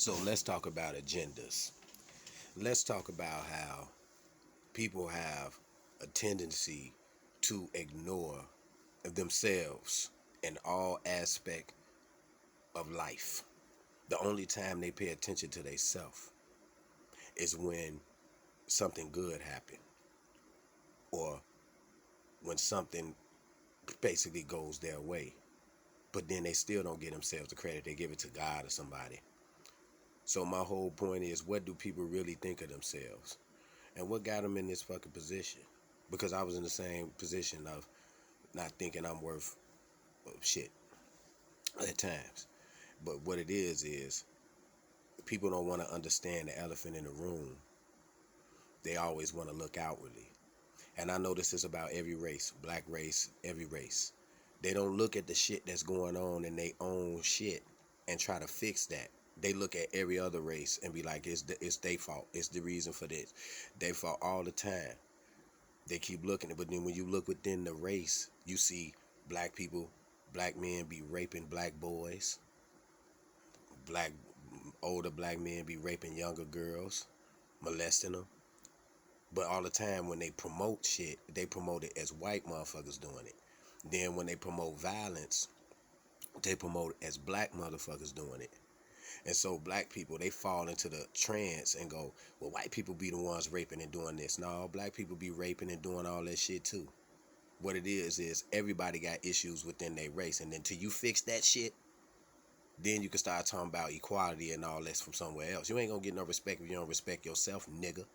So let's talk about agendas. Let's talk about how people have a tendency to ignore themselves in all aspect of life. The only time they pay attention to themselves is when something good happened or when something basically goes their way. But then they still don't give themselves the credit. They give it to God or somebody. So my whole point is, what do people really think of themselves? And what got them in this fucking position? Because I was in the same position of not thinking I'm worth shit at times. But what it is people don't want to understand the elephant in the room. They always want to look outwardly. And I know this is about every race, black race, every race. They don't look at the shit that's going on in their own shit and try to fix that. They look at every other race and be like, it's their fault. It's the reason for this. They fault all the time. They keep looking at it, but then when you look within the race, you see black people, black men be raping black boys. Black older black men be raping younger girls, molesting them. But all the time when they promote shit, they promote it as white motherfuckers doing it. Then when they promote violence, they promote it as black motherfuckers doing it. And so black people, they fall into the trance and go, well, white people be the ones raping and doing this. No, black people be raping and doing all that shit too. What it is everybody got issues within their race. And until you fix that shit, then you can start talking about equality and all this from somewhere else. You ain't gonna get no respect if you don't respect yourself, nigga.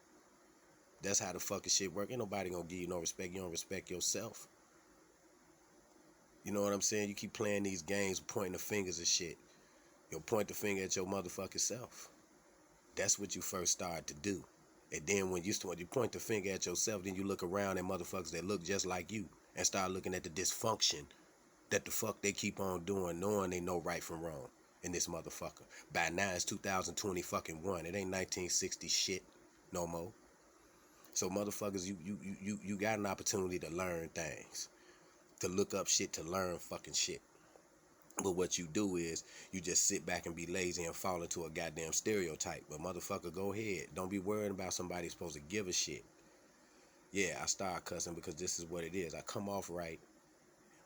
That's how the fucking shit work. Ain't nobody gonna give you no respect. You don't respect yourself. You know what I'm saying? You keep playing these games, pointing the fingers and shit. You'll point the finger at your motherfucking self. That's what you first start to do. And then when you point the finger at yourself, then you look around at motherfuckers that look just like you and start looking at the dysfunction that the fuck they keep on doing, knowing they know right from wrong in this motherfucker. By now it's 2020 fucking one. It ain't 1960 shit no more. So motherfuckers, you got an opportunity to learn things, to look up shit, to learn fucking shit. But what you do is you just sit back and be lazy and fall into a goddamn stereotype. But motherfucker, go ahead. Don't be worried about somebody supposed to give a shit. Yeah, I start cussing because this is what it is. I come off right,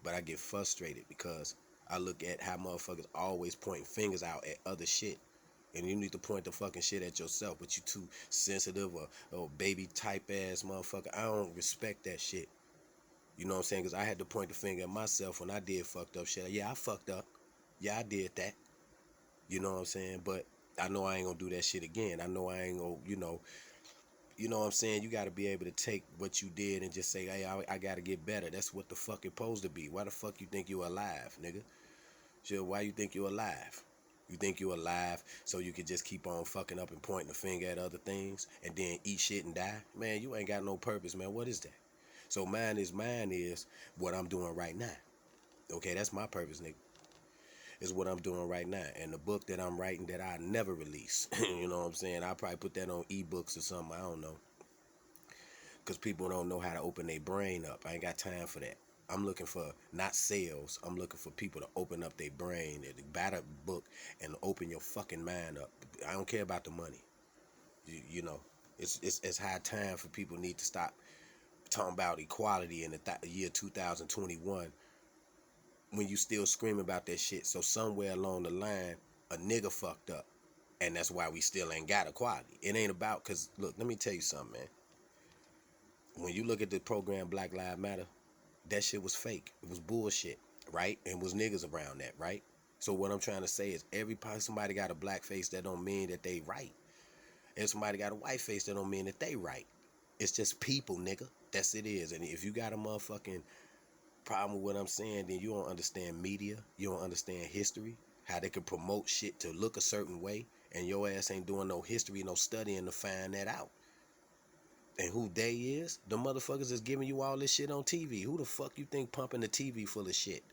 but I get frustrated because I look at how motherfuckers always point fingers out at other shit. And you need to point the fucking shit at yourself, but you too sensitive or baby type ass motherfucker. I don't respect that shit. You know what I'm saying? Because I had to point the finger at myself when I did fucked up shit. Yeah, I fucked up. Yeah, I did that. You know what I'm saying? But I know I ain't gonna do that shit again. I know I ain't gonna, you know what I'm saying? You gotta be able to take what you did and just say, hey, I gotta get better. That's what the fuck it's supposed to be. Why the fuck you think you alive, nigga? Shit, why you think you alive? You think you alive so you can just keep on fucking up and pointing the finger at other things and then eat shit and die? Man, you ain't got no purpose, man. What is that? So mine is what I'm doing right now. Okay, that's my purpose, nigga. Is what I'm doing right now. And the book that I'm writing that I never release. You know what I'm saying? I'll probably put that on ebooks or something. I don't know. Because people don't know how to open their brain up. I ain't got time for that. I'm looking for not sales. I'm looking for people to open up their brain, to buy the book and open your fucking mind up. I don't care about the money. You know, it's high time for people need to stop talking about equality in the year 2021 when you still screaming about that shit. So somewhere along the line, a nigga fucked up. And that's why we still ain't got equality. It ain't about, because, look, let me tell you something, man. When you look at the program Black Lives Matter, that shit was fake. It was bullshit, right? And was niggas around that, right? So what I'm trying to say is somebody got a black face, that don't mean that they right. And somebody got a white face, that don't mean that they right. It's just people, nigga. That's it is. And if you got a motherfucking problem with what I'm saying, then you don't understand media. You don't understand history. How they can promote shit to look a certain way, and your ass ain't doing no history, no studying to find that out. And who they is? The motherfuckers is giving you all this shit on TV. Who the fuck you think pumping the TV full of shit?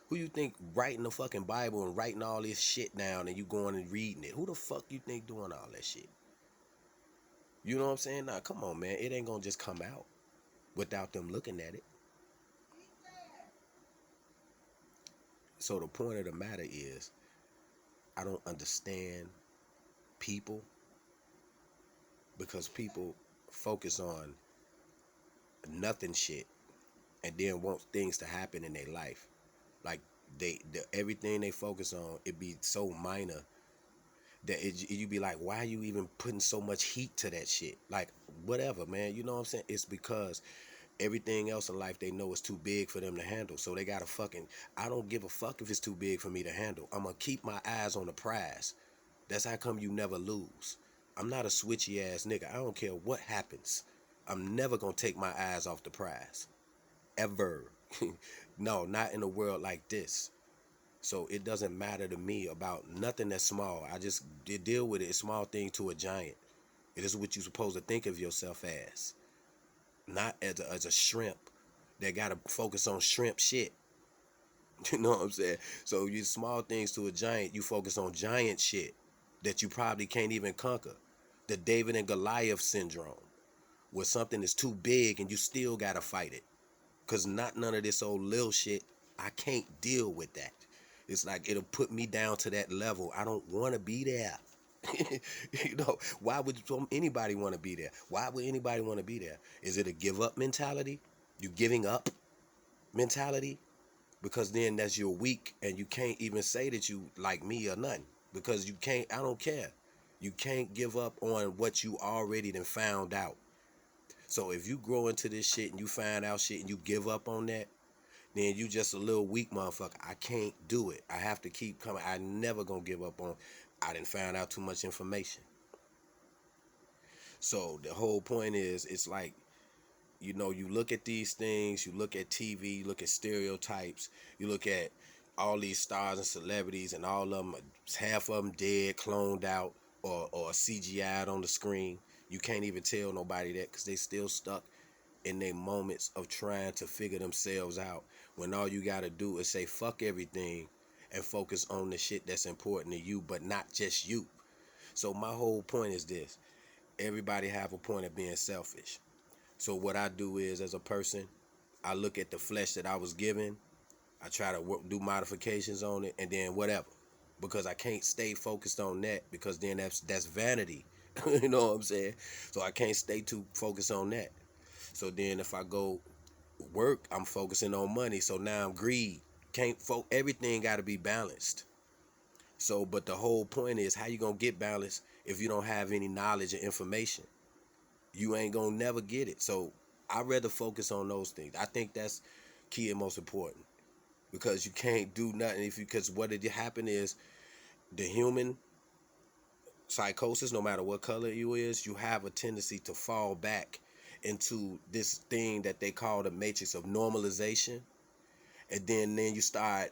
Who you think writing the fucking Bible and writing all this shit down and you going and reading it? Who the fuck you think doing all that shit? You know what I'm saying? Nah, come on, man. It ain't gonna just come out without them looking at it. So the point of the matter is, I don't understand people because people focus on nothing shit and then want things to happen in their life. Like everything they focus on, it be so minor that you be like, why are you even putting so much heat to that shit? Like, whatever, man. You know what I'm saying? It's because everything else in life they know is too big for them to handle. So they gotta fucking, I don't give a fuck if it's too big for me to handle. I'm gonna keep my eyes on the prize. That's how come you never lose. I'm not a switchy ass nigga. I don't care what happens. I'm never gonna take my eyes off the prize. Ever. No, not in a world like this. So it doesn't matter to me about nothing that's small. I just deal with it. A small thing to a giant. It is what you're supposed to think of yourself as. Not as a shrimp that got to focus on shrimp shit. You know what I'm saying? So you small things to a giant, you focus on giant shit that you probably can't even conquer. The David and Goliath syndrome, where something is too big and you still got to fight it. Because not none of this old little shit, I can't deal with that. It's like it'll put me down to that level. I don't want to be there. You know, why would anybody want to be there? Why would anybody want to be there? Is it a give up mentality? You giving up mentality? Because then that's you're weak and you can't even say that you like me or nothing. Because you can't, I don't care. You can't give up on what you already done found out. So if you grow into this shit and you find out shit and you give up on that, then you just a little weak motherfucker. I can't do it. I have to keep coming. I never gonna give up on. I didn't find out too much information. So the whole point is, it's like, you know, you look at these things, you look at TV, you look at stereotypes, you look at all these stars and celebrities, and all of them, half of them dead, cloned out, or CGI'd on the screen. You can't even tell nobody that because they still stuck in their moments of trying to figure themselves out, when all you gotta do is say fuck everything and focus on the shit that's important to you, but not just you. So my whole point is this: everybody have a point of being selfish. So what I do is, as a person, I look at the flesh that I was given, I try to do modifications on it, and then whatever, because I can't stay focused on that, because then that's vanity. You know what I'm saying? So I can't stay too focused on that. So then if I go work, I'm focusing on money. So now I'm greed. Everything got to be balanced. So, but the whole point is, how you gonna get balance if you don't have any knowledge or information? You ain't gonna never get it. So I'd rather focus on those things. I think that's key and most important, because you can't do nothing if you, because what it happen is, the human psychosis, no matter what color you is, you have a tendency to fall back into this thing that they call the matrix of normalization. And then you start,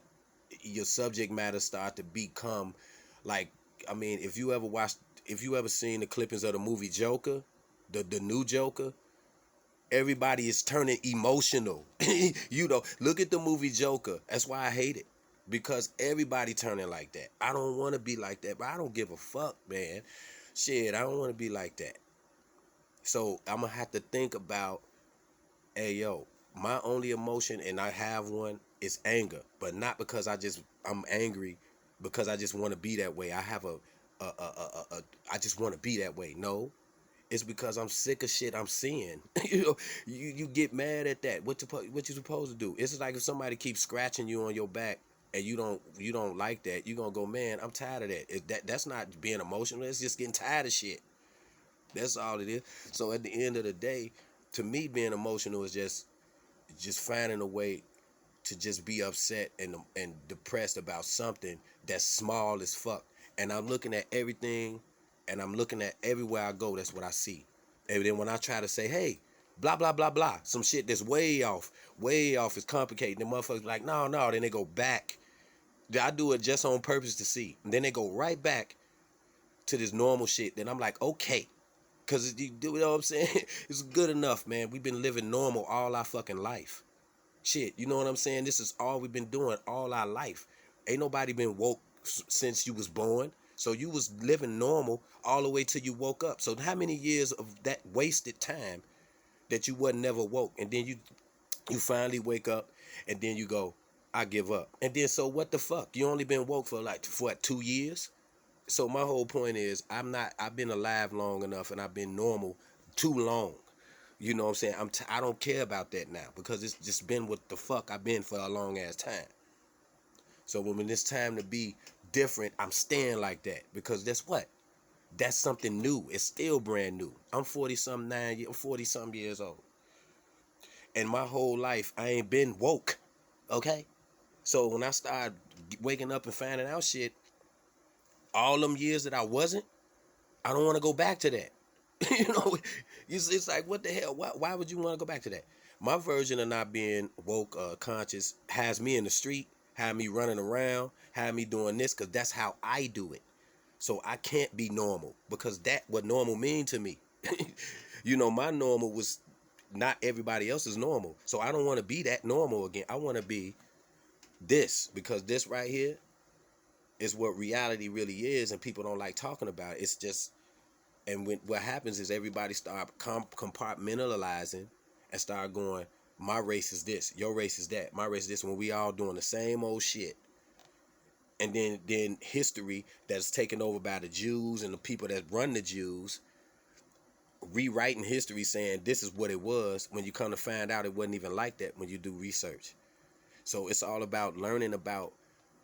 your subject matter start to become like, I mean, if you ever seen the clippings of the movie Joker, the new Joker, everybody is turning emotional. You know, look at the movie Joker. That's why I hate it, because everybody turning like that. I don't want to be like that, but I don't give a fuck, man. Shit, I don't want to be like that. So I'm gonna have to think about, hey yo, my only emotion, and I have one, is anger, but not because I'm angry because I just want to be that way. I have I just want to be that way. No, it's because I'm sick of shit I'm seeing. You know, you get mad at that. What you supposed to do? It's like if somebody keeps scratching you on your back and you don't like that, you gonna go, man, I'm tired of that. That's not being emotional. It's just getting tired of shit. That's all it is. So at the end of the day, to me, being emotional is just finding a way to just be upset and depressed about something that's small as fuck. And I'm looking at everything, and I'm looking at everywhere I go, that's what I see. And then when I try to say, hey, blah, blah, blah, blah, some shit that's way off is complicated. The motherfuckers like, no, then they go back. I do it just on purpose to see. And then they go right back to this normal shit. Then I'm like, okay. Because you know what I'm saying? It's good enough, man. We've been living normal all our fucking life. Shit, you know what I'm saying? This is all we've been doing all our life. Ain't nobody been woke since you was born. So you was living normal all the way till you woke up. So how many years of that wasted time that you wasn't never woke? And then you finally wake up, and then you go, I give up. And then so what the fuck? You only been woke for like, for what, 2 years? So my whole point is, I've been alive long enough and I've been normal too long. You know what I'm saying? I don't care about that now because it's just been what the fuck I've been for a long ass time. So when it's time to be different, I'm staying like that because that's what? That's something new. It's still brand new. I'm 40 something years old. And my whole life I ain't been woke. Okay? So when I started waking up and finding out shit, all them years that I wasn't, I don't want to go back to that. You know, it's like, what the hell? Why would you want to go back to that? My version of not being woke, conscious, has me in the street, had me running around, had me doing this, because that's how I do it. So I can't be normal, because that what normal mean to me. You know, my normal was not everybody else's normal. So I don't want to be that normal again. I want to be this, because this right here is what reality really is, and people don't like talking about it. It's just, and what happens is everybody start compartmentalizing and start going, my race is this, your race is that, my race is this, when we all doing the same old shit. And then history that's taken over by the Jews and the people that run the Jews, rewriting history saying this is what it was, when you come to find out it wasn't even like that when you do research. So it's all about learning about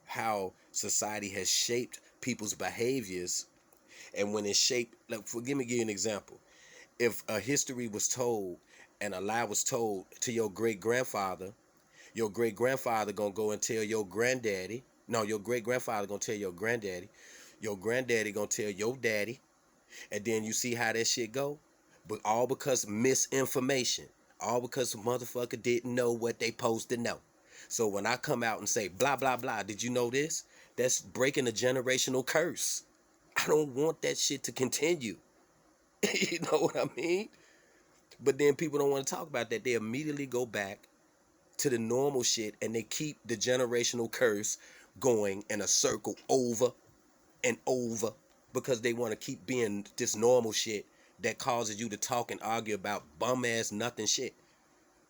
how society has shaped people's behaviors. And when it's shaped, like, give me an example. If a history was told and a lie was told to your great grandfather gonna go and tell your granddaddy. No, your great grandfather gonna tell your granddaddy gonna tell your daddy, and then you see how that shit go. But all because misinformation, all because motherfucker didn't know what they supposed to know. So when I come out and say blah blah blah, did you know this? That's breaking a generational curse. I don't want that shit to continue. You know what I mean? But then people don't want to talk about that. They immediately go back to the normal shit and they keep the generational curse going in a circle over and over because they want to keep being this normal shit that causes you to talk and argue about bum ass nothing shit.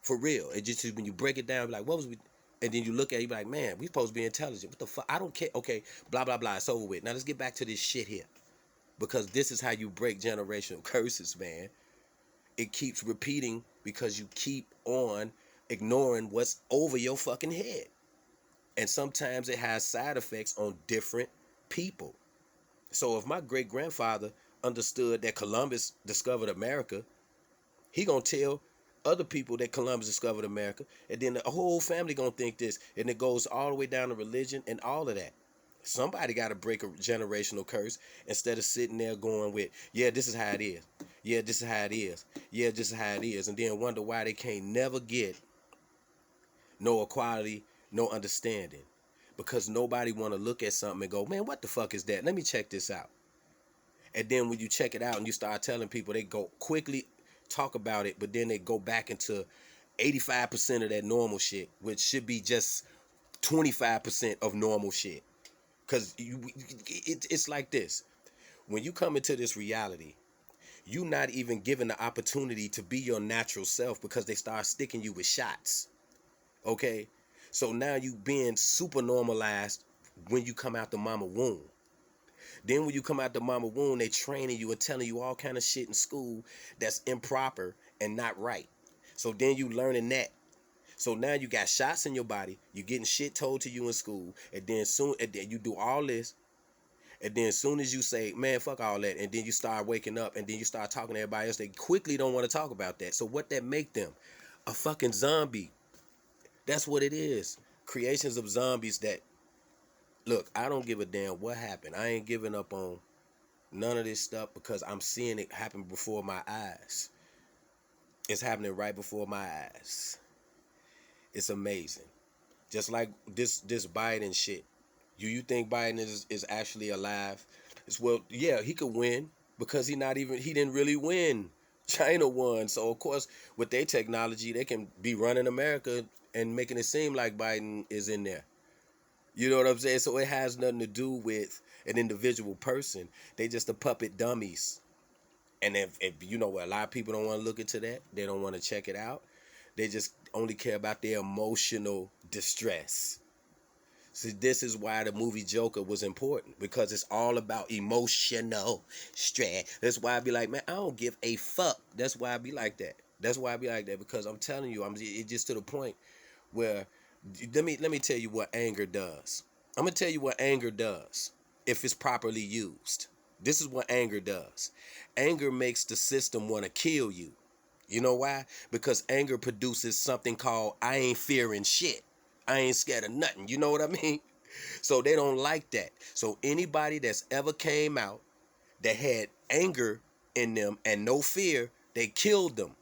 For real. It just, when you break it down, like, what was we? And then you look at it, you be like, man, we supposed to be intelligent. What the fuck? I don't care. Okay, blah, blah, blah. It's over with. Now let's get back to this shit here. Because this is how you break generational curses, man. It keeps repeating because you keep on ignoring what's over your fucking head. And sometimes it has side effects on different people. So if my great grandfather understood that Columbus discovered America, he gonna tell other people that Columbus discovered America, and then the whole family gonna think this, and it goes all the way down to religion and all of that. Somebody got to break a generational curse instead of sitting there going with, yeah, this is how it is. Yeah, this is how it is. Yeah, this is how it is. And then wonder why they can't never get no equality, no understanding. Because nobody want to look at something and go, man, what the fuck is that? Let me check this out. And then when you check it out and you start telling people, they go quickly talk about it, but then they go back into 85% of that normal shit, which should be just 25% of normal shit. Because it's like this. When you come into this reality, you not even given the opportunity to be your natural self because they start sticking you with shots. Okay? So now you being super normalized when you come out the mama womb. Then when you come out the mama womb, they training you and telling you all kind of shit in school that's improper and not right. So then you learning that. So now you got shots in your body, you getting shit told to you in school, and then you do all this, and then as soon as you say, man, fuck all that, and then you start waking up, and then you start talking to everybody else, they quickly don't want to talk about that. So what that make them? A fucking zombie. That's what it is. Creations of zombies that, look, I don't give a damn what happened. I ain't giving up on none of this stuff because I'm seeing it happen before my eyes. It's happening right before my eyes. It's amazing. Just like this Biden shit. You think Biden is actually alive? It's, well, yeah, he could win because he didn't really win. China won. So of course, with their technology, they can be running America and making it seem like Biden is in there. You know what I'm saying? So it has nothing to do with an individual person. They just a puppet dummies. And if you know what, a lot of people don't want to look into that. They don't want to check it out. They just only care about their emotional distress. See, this is why the movie Joker was important, because it's all about emotional stress. That's why I be like, man, I don't give a fuck. That's why I be like that. That's why I be like that, because I'm telling you, it's just to the point where let me tell you what anger does. I'm gonna tell you what anger does if it's properly used. This is what anger does. Anger makes the system want to kill you. You know why? Because anger produces something called I ain't fearing shit. I ain't scared of nothing. You know what I mean? So they don't like that. So anybody that's ever came out that had anger in them and no fear, they killed them.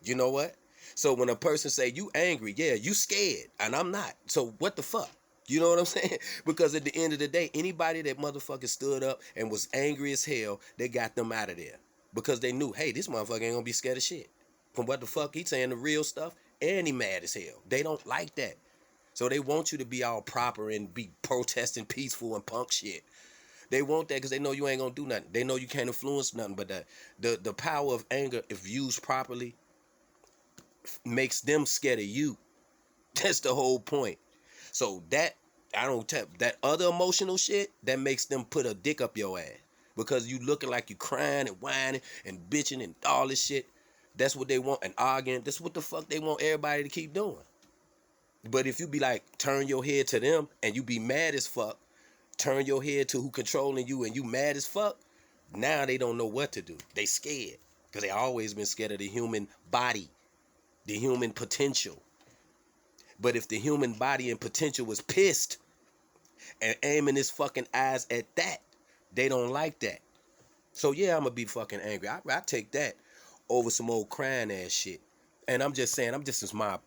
You know what? So when a person say you angry, yeah, you scared, and I'm not. So what the fuck? You know what I'm saying? Because at the end of the day, anybody that motherfucker stood up and was angry as hell, they got them out of there. Because they knew, hey, this motherfucker ain't gonna be scared of shit. From what the fuck, he saying the real stuff, and he mad as hell. They don't like that. So they want you to be all proper and be protesting peaceful and punk shit. They want that because they know you ain't gonna do nothing. They know you can't influence nothing. But the power of anger, if used properly, makes them scared of you. That's the whole point. So that I don't tell that other emotional shit that makes them put a dick up your ass because you looking like you crying and whining and bitching and all this shit. That's what they want, and arguing. That's what the fuck they want everybody to keep doing. But if you be like turn your head to them and you be mad as fuck, turn your head to who controlling you and you mad as fuck, now they don't know what to do. They scared because they always been scared of the human body, the human potential. But if the human body and potential was pissed and aiming his fucking eyes at that, they don't like that. So yeah, I'm gonna be fucking angry. I take that over some old crying ass shit. And I'm just saying, I'm just as my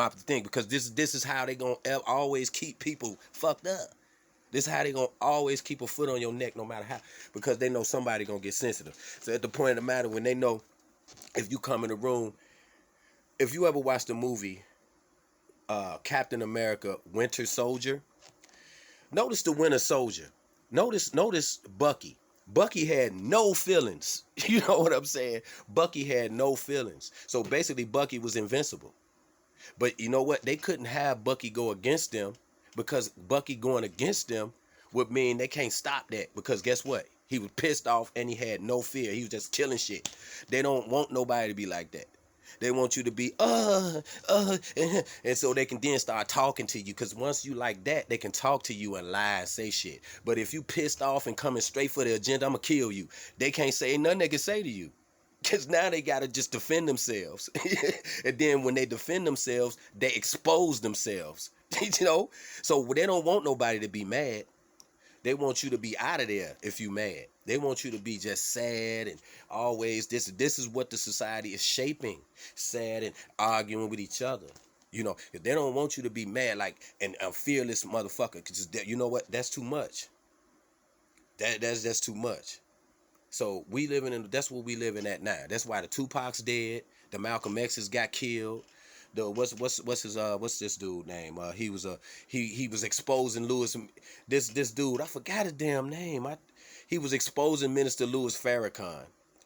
thing, because this is how they gonna always keep people fucked up. This is how they gonna always keep a foot on your neck no matter how, because they know somebody gonna get sensitive. So at the point of the matter, when they know if you come in the room, if you ever watched the movie Captain America Winter Soldier, notice the Winter Soldier. Notice Bucky. Bucky had no feelings. You know what I'm saying? Bucky had no feelings. So basically Bucky was invincible. But you know what? They couldn't have Bucky go against them, because Bucky going against them would mean they can't stop that, because guess what? He was pissed off and he had no fear. He was just killing shit. They don't want nobody to be like that. They want you to be, and so they can then start talking to you. Because once you like that, they can talk to you and lie and say shit. But if you pissed off and coming straight for the agenda, I'm going to kill you. They can't say nothing they can say to you. Because now they got to just defend themselves. And then when they defend themselves, they expose themselves. You know? So they don't want nobody to be mad. They want you to be out of there if you mad. They want you to be just sad and always this is what the society is shaping. Sad and arguing with each other. You know, if they don't want you to be mad like and a fearless motherfucker, cause you know what? That's too much. That's too much. So that's what we living at now. That's why the Tupac's dead, the Malcolm X's got killed. The what's this dude name? He was exposing Louis. This dude, I forgot his damn name. He was exposing Minister Louis Farrakhan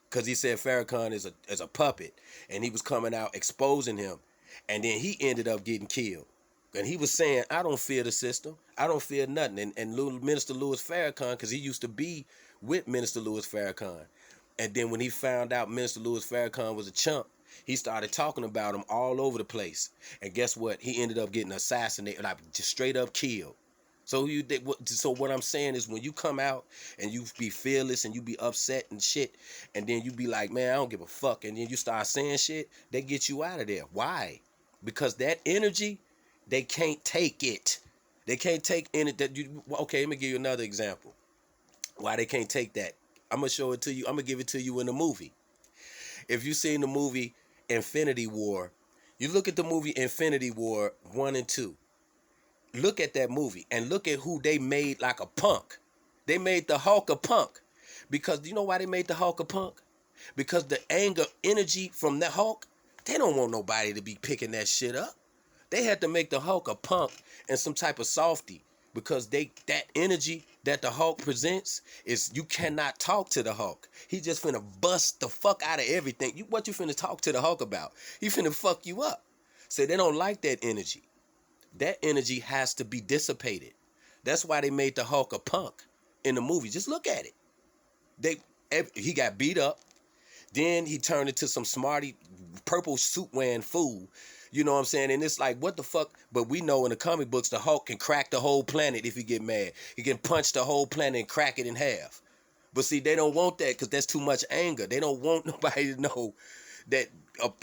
because he said Farrakhan is a puppet, and he was coming out exposing him, and then he ended up getting killed. And he was saying, I don't fear the system. I don't fear nothing. And Minister Louis Farrakhan, because he used to be with Minister Louis Farrakhan. And then when he found out Minister Louis Farrakhan was a chump, he started talking about him all over the place. And guess what? He ended up getting assassinated, like just straight up killed. So what I'm saying is, when you come out and you be fearless and you be upset and shit, and then you be like, man, I don't give a fuck, and then you start saying shit, they get you out of there. Why? Because that energy, they can't take it. They can't take any that you. Okay, let me give you another example. Why they can't take that? I'm gonna show it to you. I'm gonna give it to you in the movie. If you seen the movie Infinity War, you look at the movie Infinity War 1 and 2. Look at that movie and look at who they made like a punk. They made the Hulk a punk. Because you know why they made the Hulk a punk? Because the anger energy from the Hulk, they don't want nobody to be picking that shit up. They had to make the Hulk a punk and some type of softy, because that energy that the Hulk presents is, you cannot talk to the Hulk. He just finna bust the fuck out of everything. What you finna talk to the Hulk about? He finna fuck you up. So they don't like that energy. That energy has to be dissipated. That's why they made the Hulk a punk in the movie. Just look at it. He got beat up. Then he turned into some smarty purple suit wearing fool. You know what I'm saying? And it's like, what the fuck? But we know in the comic books, the Hulk can crack the whole planet if he get mad. He can punch the whole planet and crack it in half. But see, they don't want that because that's too much anger. They don't want nobody to know that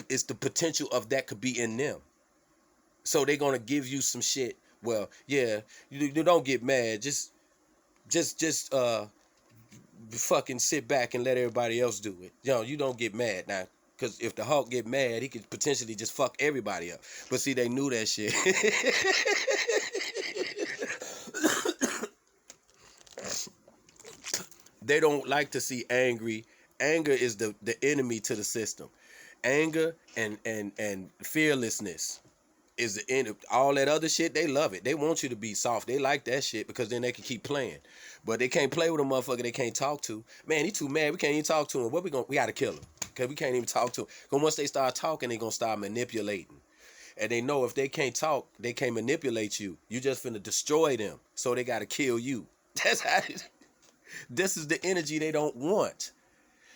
it's the potential of that could be in them. So they're gonna give you some shit. Well, yeah, you don't get mad. Just fucking sit back and let everybody else do it. You don't get mad now. Because if the Hulk get mad, he could potentially just fuck everybody up. But see, they knew that shit. They don't like to see angry. Anger is the enemy to the system. Anger and fearlessness is the end of all that other shit. They love it. They want you to be soft. They like that shit because then they can keep playing. But they can't play with a motherfucker they can't talk to. Man, he too mad. We can't even talk to him. What we gotta kill him. Because we can't even talk to him. Because once they start talking, they gonna start manipulating. And they know if they can't talk, they can't manipulate you. You just finna destroy them. So they gotta kill you. That's how this is the energy they don't want.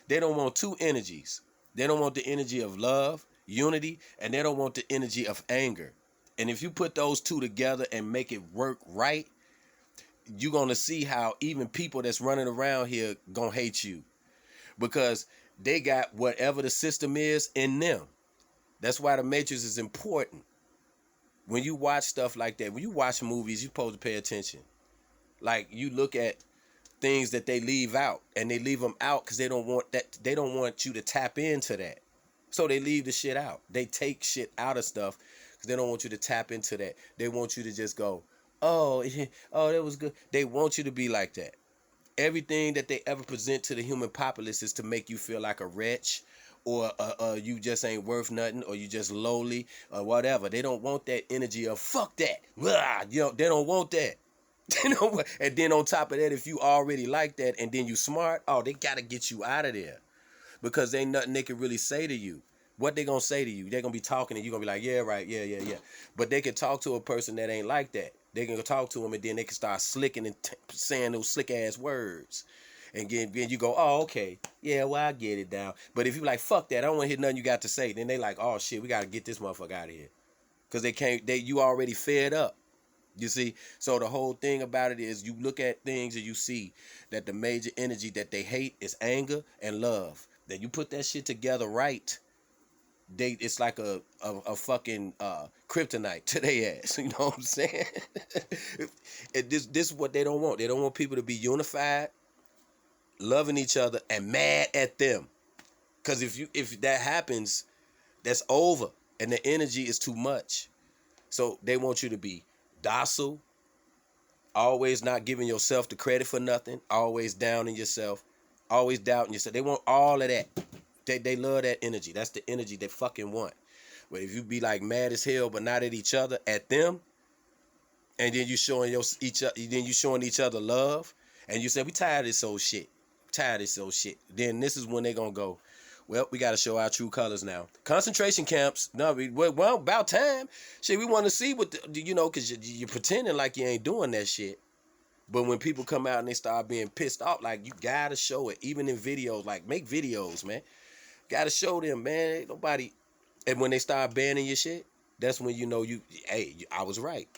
They don't want two energies. They don't want the energy of love, unity, and they don't want the energy of anger. And if you put those two together and make it work right, you're going to see how even people that's running around here going to hate you. Because they got whatever the system is in them. That's why the Matrix is important. When you watch stuff like that, when you watch movies, you're supposed to pay attention. Like, you look at things that they leave out, and they leave them out because they don't want you to tap into that. So they leave the shit out. They take shit out of stuff because they don't want you to tap into that. They want you to just go, oh, that was good. They want you to be like that. Everything that they ever present to the human populace is to make you feel like a wretch, or you just ain't worth nothing, or you just lowly, or whatever. They don't want that energy of fuck that. They don't want that. And then on top of that, if you already like that and then you smart, they gotta get you out of there. Because ain't nothing they can really say to you. What they gonna say to you? They gonna be talking and you gonna be like, yeah, right, yeah. But they can talk to a person that ain't like that. They can talk to them and then they can start slicking and saying those slick ass words. And then you go, oh, okay, yeah, well, I get it now. But if you like, fuck that, I don't want to hear nothing you got to say, then they like, oh shit, we gotta get this motherfucker out of here. Because you already fed up. You see, so the whole thing about it is you look at things and you see that the major energy that they hate is anger and love. Then you put that shit together right, it's like a fucking kryptonite to their ass. You know what I'm saying? This is what they don't want. They don't want people to be unified, loving each other, and mad at them. Because if that happens, that's over, and the energy is too much. So they want you to be docile, always not giving yourself the credit for nothing, always down in yourself, always doubting yourself. They want all of that. They love that energy. That's the energy they fucking want. But if you be like mad as hell but not at each other, at them, and then you showing each other love, and you say, we tired of this old shit. Then this is when they gonna go, well, we got to show our true colors now. Concentration camps. No, well, about time. Shit, we want to see what, because you're pretending like you ain't doing that shit. But when people come out and they start being pissed off, like, you got to show it. Even in videos, like, make videos, man. Got to show them, man. Ain't nobody. And when they start banning your shit, that's when I was right.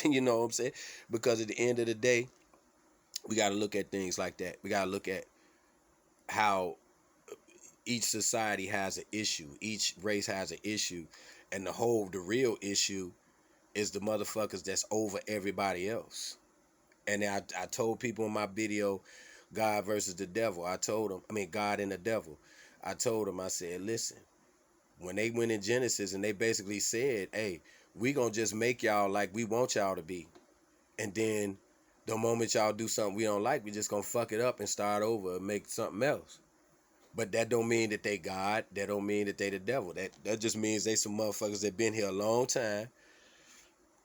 You know what I'm saying? Because at the end of the day, we got to look at things like that. We got to look at how each society has an issue. Each race has an issue. And the real issue is the motherfuckers that's over everybody else. And I told people in my video, God versus the devil. God and the devil. I told them, I said, listen, when they went in Genesis and they basically said, hey, we gonna just make y'all like we want y'all to be. And then the moment y'all do something we don't like, we just gonna fuck it up and start over and make something else. But that don't mean that they God. That don't mean that they the devil. That just means they some motherfuckers that been here a long time,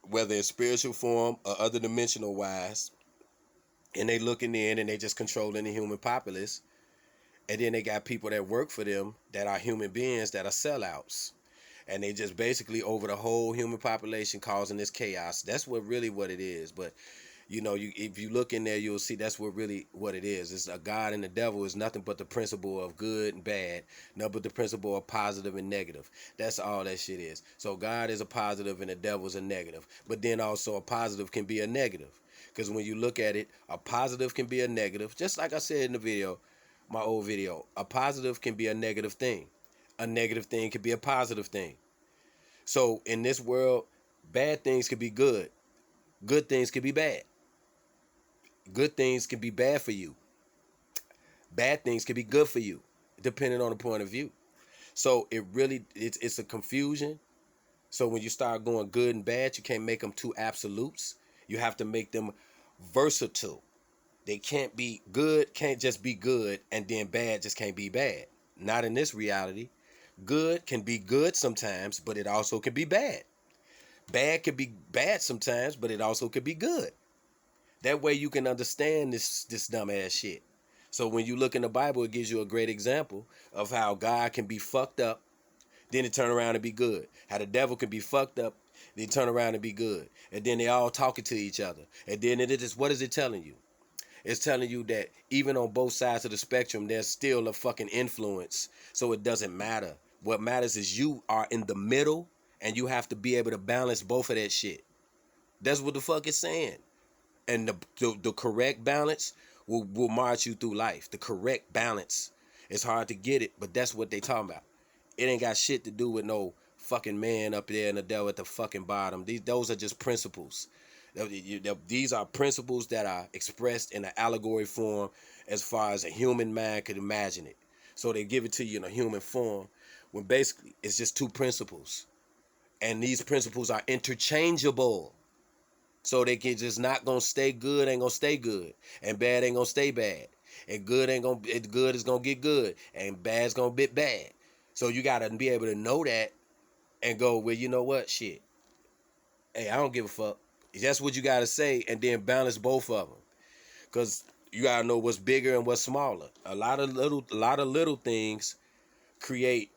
whether in spiritual form or other dimensional wise, and they looking in and they just controlling the human populace. And then they got people that work for them that are human beings that are sellouts. And they just basically over the whole human population causing this chaos. That's what it is. But You know, if you look in there, you'll see that's what it is. It's a God and the devil is nothing but the principle of good and bad, nothing but the principle of positive and negative. That's all that shit is. So God is a positive and the devil is a negative. But then also a positive can be a negative. Because when you look at it, a positive can be a negative. Just like I said in the video, my old video, a positive can be a negative thing. A negative thing can be a positive thing. So in this world, bad things can be good. Good things can be bad. Good things can be bad for you. Bad things can be good for you, depending on the point of view. So it's a confusion. So when you start going good and bad, you can't make them two absolutes. You have to make them versatile. They can't be good, can't just be good, and then bad just can't be bad. Not in this reality. Good can be good sometimes, but it also can be bad. Bad can be bad sometimes, but it also could be good. That way you can understand this dumbass shit. So when you look in the Bible, it gives you a great example of how God can be fucked up, then it turn around and be good. How the devil can be fucked up, then turn around and be good. And then they all talking to each other. And then it is, what is it telling you? It's telling you that even on both sides of the spectrum, there's still a fucking influence. So it doesn't matter. What matters is you are in the middle and you have to be able to balance both of that shit. That's what the fuck it's saying. And the correct balance will march you through life. The correct balance. It's hard to get it, but that's what they talking about. It ain't got shit to do with no fucking man up there and the devil at the fucking bottom. Those are just principles. These are principles that are expressed in an allegory form as far as a human mind could imagine it. So they give it to you in a human form when basically it's just two principles. And these principles are interchangeable. So they can just not gonna stay good, ain't gonna stay good. And bad ain't gonna stay bad. And good ain't gonna it good is gonna get good. And bad's gonna be bad. So you gotta be able to know that and go, well, you know what? Shit. Hey, I don't give a fuck. That's what you gotta say, and then balance both of them. Cause you gotta know what's bigger and what's smaller. A lot of little things create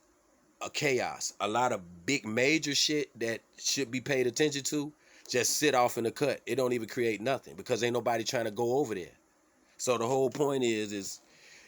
a chaos. A lot of big major shit that should be paid attention to just sit off in the cut. It don't even create nothing because ain't nobody trying to go over there. So the whole point is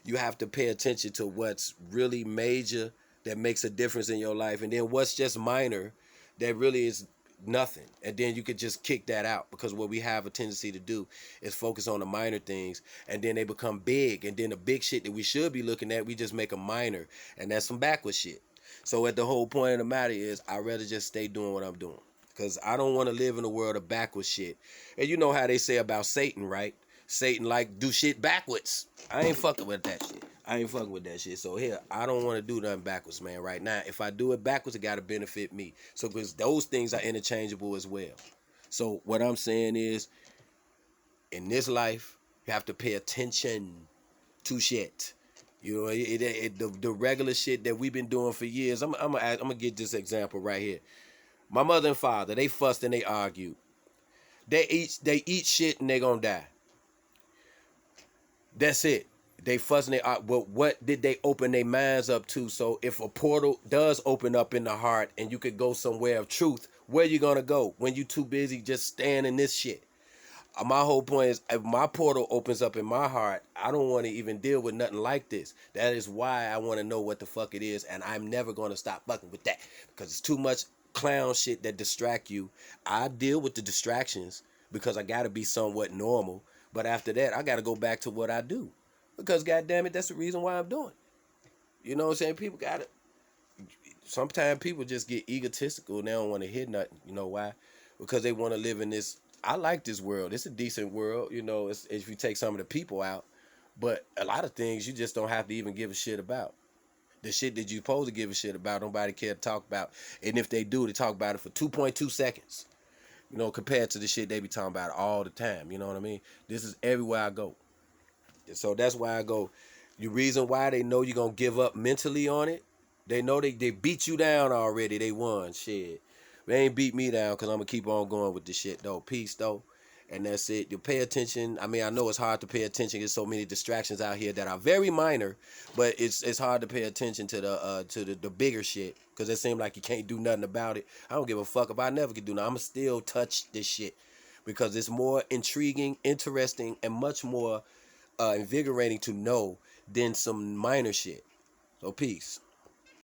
you have to pay attention to what's really major that makes a difference in your life, and then what's just minor that really is nothing. And then you could just kick that out, because what we have a tendency to do is focus on the minor things, and then they become big, and then the big shit that we should be looking at, we just make a minor, and that's some backward shit. So at the whole point of the matter is, I'd rather just stay doing what I'm doing, because I don't want to live in a world of backwards shit. And you know how they say about Satan, right? Satan like do shit backwards. I ain't fucking with that shit. I ain't fucking with that shit. So here, I don't want to do nothing backwards, man, right now. If I do it backwards, it got to benefit me. So because those things are interchangeable as well. So what I'm saying is, in this life, you have to pay attention to shit. You know, the regular shit that we've been doing for years. I'm gonna get this example right here. My mother and father, they fussed and they argued. They eat shit and they gonna die. That's it. They fussing. But what did they open their minds up to? So if a portal does open up in the heart and you could go somewhere of truth, where you gonna go when you too busy just staying in this shit? My whole point is, if my portal opens up in my heart, I don't want to even deal with nothing like this. That is why I want to know what the fuck it is, and I'm never going to stop fucking with that, because it's too much clown shit that distract you. I deal with the distractions because I got to be somewhat normal, but after that, I got to go back to what I do, because goddamn it, that's the reason why I'm doing it. You know what I'm saying? People got to, sometimes people just get egotistical and they don't want to hear nothing. You know why? Because they want to live in this. I like this world. It's a decent world, you know, if you take some of the people out. But a lot of things you just don't have to even give a shit about. The shit that you're supposed to give a shit about, nobody care to talk about. And if they do, they talk about it for 2.2 seconds. You know, compared to the shit they be talking about all the time. You know what I mean? This is everywhere I go. So that's why I go. The reason why they know you're going to give up mentally on it, they know they beat you down already. They won. Shit. They ain't beat me down, because I'm going to keep on going with this shit, though. Peace, though. And that's it. You pay attention. I mean, I know it's hard to pay attention. There's so many distractions out here that are very minor, but it's hard to pay attention to the bigger shit, because it seems like you can't do nothing about it. I don't give a fuck if I never could do nothing. I'ma still touch this shit. because it's more intriguing, interesting, and much more invigorating to know than some minor shit. So peace.